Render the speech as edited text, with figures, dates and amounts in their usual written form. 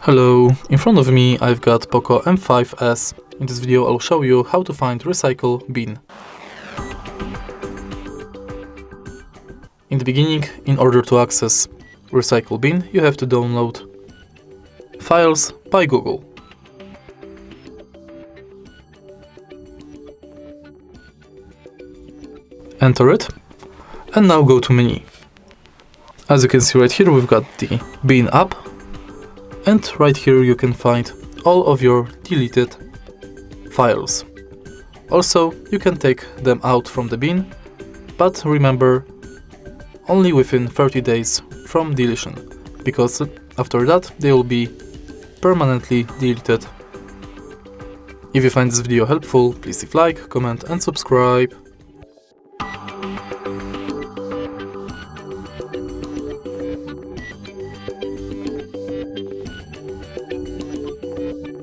Hello, in front of me I've got POCO M5s. In this video I'll show you how to find Recycle bin. In the beginning, in order to access Recycle bin, you have to download Files by Google. Enter it, and now go to menu. As you can see right here, we've got the bin app, and right here you can find all of your deleted files. Also, you can take them out from the bin, but remember, only within 30 days from deletion, because after that they will be permanently deleted. If you find this video helpful, please leave a like, comment and subscribe.